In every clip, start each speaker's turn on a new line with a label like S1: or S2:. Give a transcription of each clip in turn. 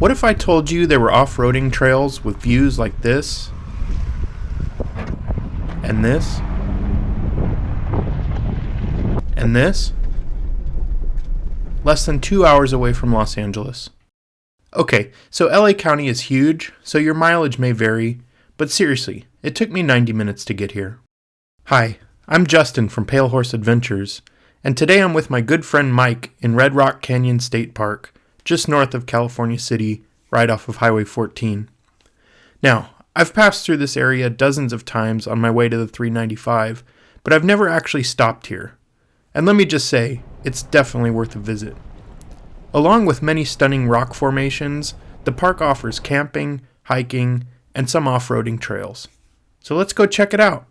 S1: What if I told you there were off-roading trails with views like this? And this? And this? Less than 2 hours away from Los Angeles. Okay, so LA County is huge, so your mileage may vary, but seriously, it took me 90 minutes to get here. Hi, I'm Justin from Pale Horse Adventures, and today I'm with my good friend Mike in Red Rock Canyon State Park, just north of California City, right off of Highway 14. Now, I've passed through this area dozens of times on my way to the 395, but I've never actually stopped here. And let me just say, it's definitely worth a visit. Along with many stunning rock formations, the park offers camping, hiking, and some off-roading trails. So let's go check it out.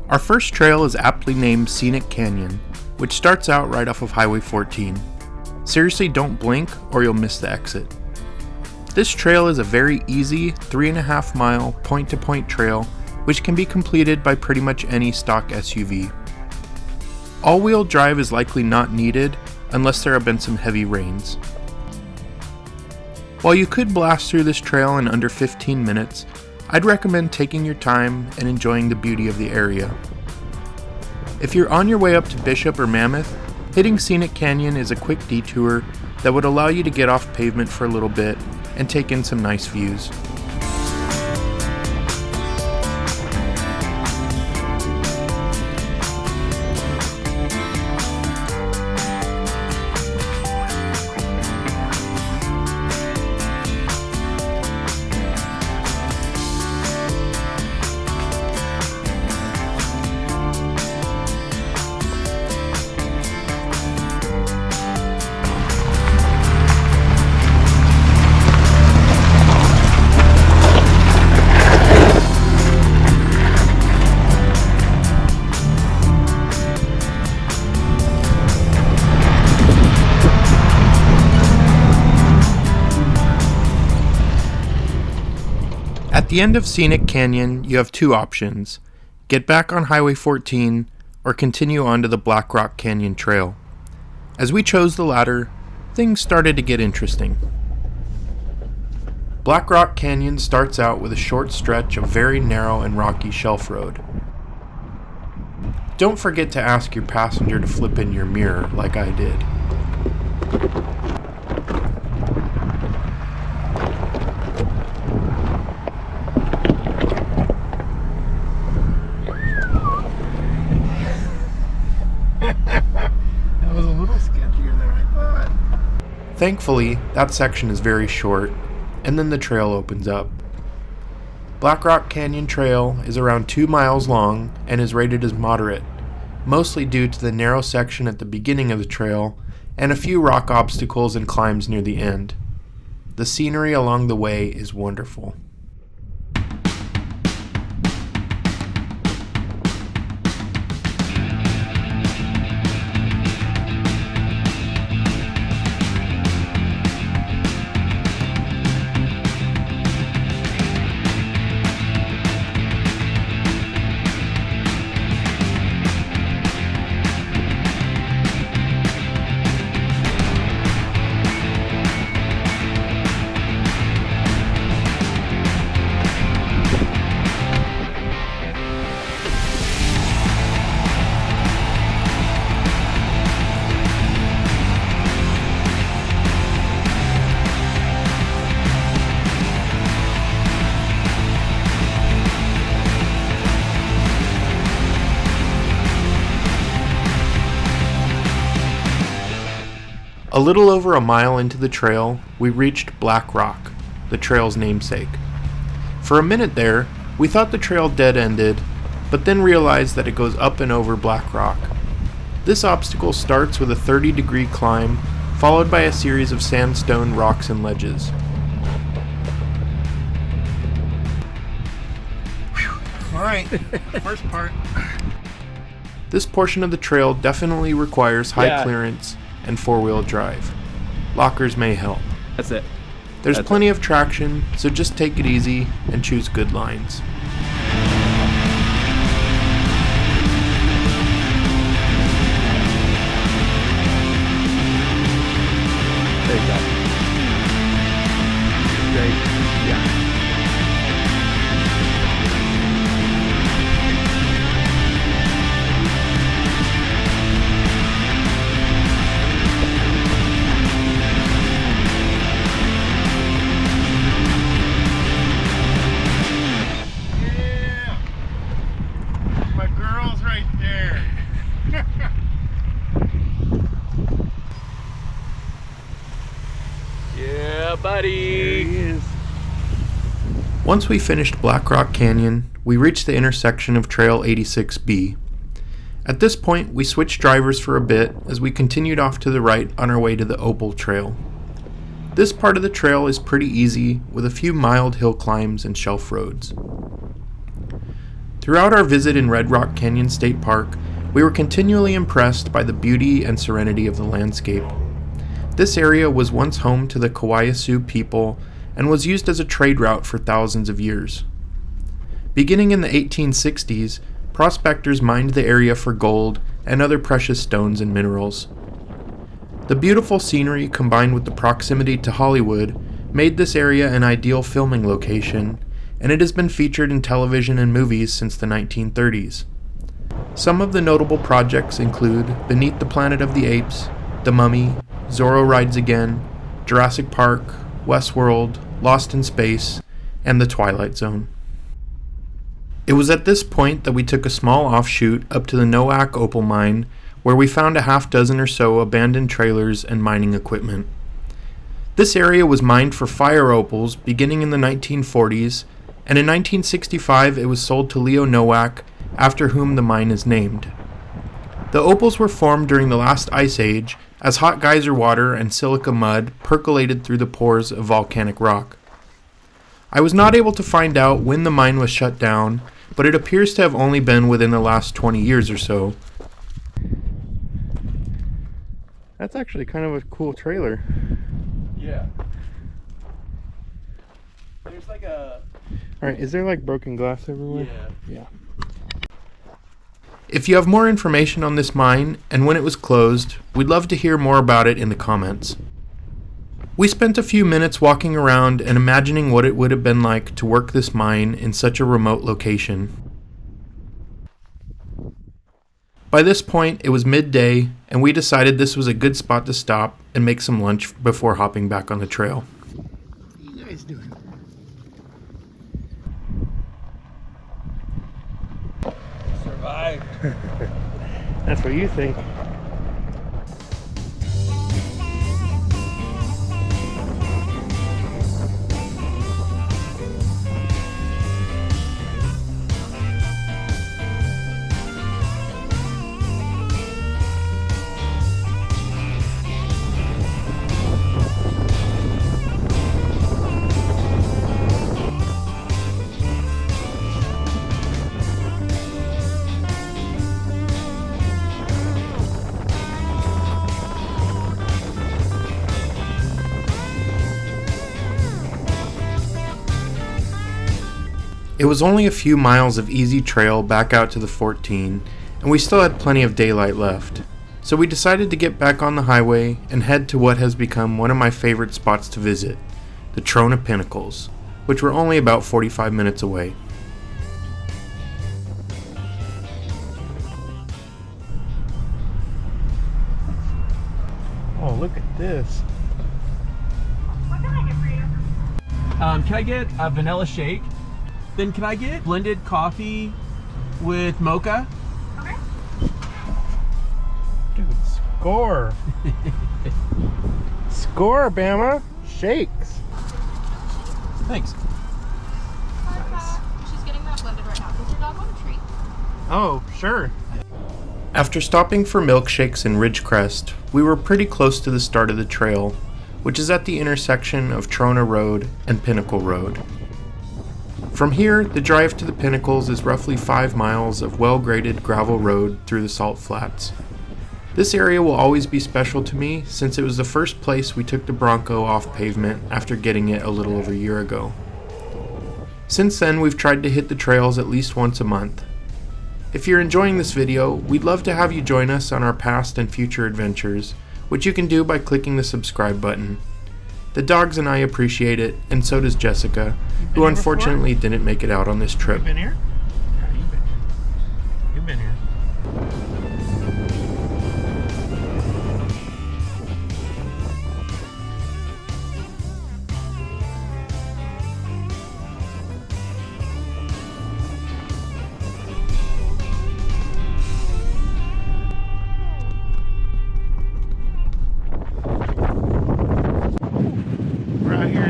S1: Our first trail is aptly named Scenic Canyon, which starts out right off of Highway 14. Seriously, don't blink or you'll miss the exit. This trail is a very easy 3.5 mile point-to-point trail which can be completed by pretty much any stock SUV. All-wheel drive is likely not needed unless there have been some heavy rains. While you could blast through this trail in under 15 minutes, I'd recommend taking your time and enjoying the beauty of the area. If you're on your way up to Bishop or Mammoth, hitting Scenic Canyon is a quick detour that would allow you to get off pavement for a little bit and take in some nice views. At the end of Scenic Canyon, you have two options: get back on Highway 14 or continue on to the Black Rock Canyon Trail. As we chose the latter, things started to get interesting. Black Rock Canyon starts out with a short stretch of very narrow and rocky shelf road. Don't forget to ask your passenger to flip in your mirror like I did. Thankfully, that section is very short, and then the trail opens up. Black Rock Canyon Trail is around 2 miles long and is rated as moderate, mostly due to the narrow section at the beginning of the trail and a few rock obstacles and climbs near the end. The scenery along the way is wonderful. A little over a mile into the trail, we reached Black Rock, the trail's namesake. For a minute there, we thought the trail dead-ended, but then realized that it goes up and over Black Rock. This obstacle starts with a 30-degree climb, followed by a series of sandstone rocks and ledges.
S2: Alright, first part.
S1: This portion of the trail definitely requires high clearance and four-wheel drive. Lockers may help.
S2: That's it.
S1: There's plenty of traction, so just take it easy and choose good lines.
S2: buddy?
S3: There he is.
S1: Once we finished Black Rock Canyon, we reached the intersection of Trail 86B. At this point, we switched drivers for a bit as we continued off to the right on our way to the Opal Trail. This part of the trail is pretty easy, with a few mild hill climbs and shelf roads. Throughout our visit in Red Rock Canyon State Park, we were continually impressed by the beauty and serenity of the landscape. This area was once home to the Kauai Sioux people and was used as a trade route for thousands of years. Beginning in the 1860s, prospectors mined the area for gold and other precious stones and minerals. The beautiful scenery combined with the proximity to Hollywood made this area an ideal filming location, and it has been featured in television and movies since the 1930s. Some of the notable projects include Beneath the Planet of the Apes, The Mummy, Zorro Rides Again, Jurassic Park, Westworld, Lost in Space, and The Twilight Zone. It was at this point that we took a small offshoot up to the Nowak Opal Mine, where we found a half dozen or so abandoned trailers and mining equipment. This area was mined for fire opals beginning in the 1940s, and in 1965 it was sold to Leo Nowak, after whom the mine is named. The opals were formed during the last ice age as hot geyser water and silica mud percolated through the pores of volcanic rock. I was not able to find out when the mine was shut down, but it appears to have only been within the last 20 years or so. That's actually kind of a cool trailer.
S2: Yeah. There's like a...
S1: Alright, is there like broken glass everywhere?
S2: Yeah.
S1: If you have more information on this mine and when it was closed, we'd love to hear more about it in the comments. We spent a few minutes walking around and imagining what it would have been like to work this mine in such a remote location. By this point, it was midday, and we decided this was a good spot to stop and make some lunch before hopping back on the trail.
S3: What are you guys doing?
S2: Survived.
S1: That's what you think. It was only a few miles of easy trail back out to the 14, and we still had plenty of daylight left. So we decided to get back on the highway and head to what has become one of my favorite spots to visit, the Trona Pinnacles, which were only about 45 minutes away. Oh, look at this.
S4: What can I get for you?
S2: Can I get a vanilla shake? Then can I get blended coffee with mocha?
S4: Okay.
S1: Dude, score! Score, Bama! Shakes!
S2: Thanks.
S4: She's getting that blended right now. Does your dog want a treat?
S1: Oh, sure. After stopping for milkshakes in Ridgecrest, we were pretty close to the start of the trail, which is at the intersection of Trona Road and Pinnacle Road. From here, the drive to the Pinnacles is roughly 5 miles of well-graded gravel road through the salt flats. This area will always be special to me since it was the first place we took the Bronco off pavement after getting it a little over a year ago. Since then, we've tried to hit the trails at least once a month. If you're enjoying this video, we'd love to have you join us on our past and future adventures, which you can do by clicking the subscribe button. The dogs and I appreciate it, and so does Jessica, who unfortunately didn't make it out on this trip.
S3: You been here? Yeah, you've been here. You've been here. We're out here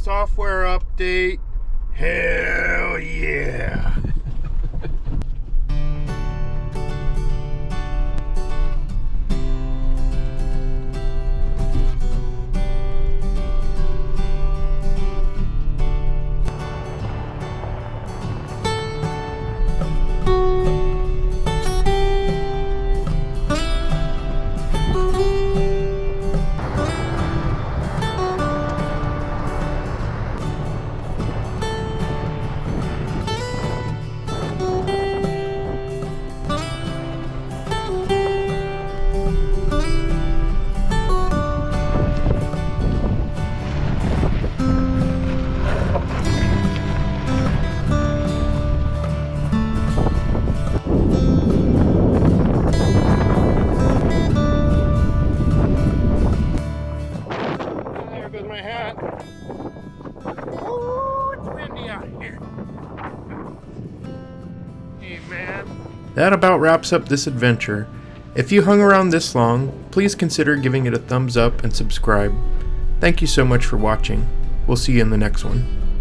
S1: Software update. Hell yeah. There goes my hat. Ooh, it's windy out here. Hey, man. That about wraps up this adventure. If you hung around this long, please consider giving it a thumbs up and subscribe. Thank you so much for watching. We'll see you in the next one.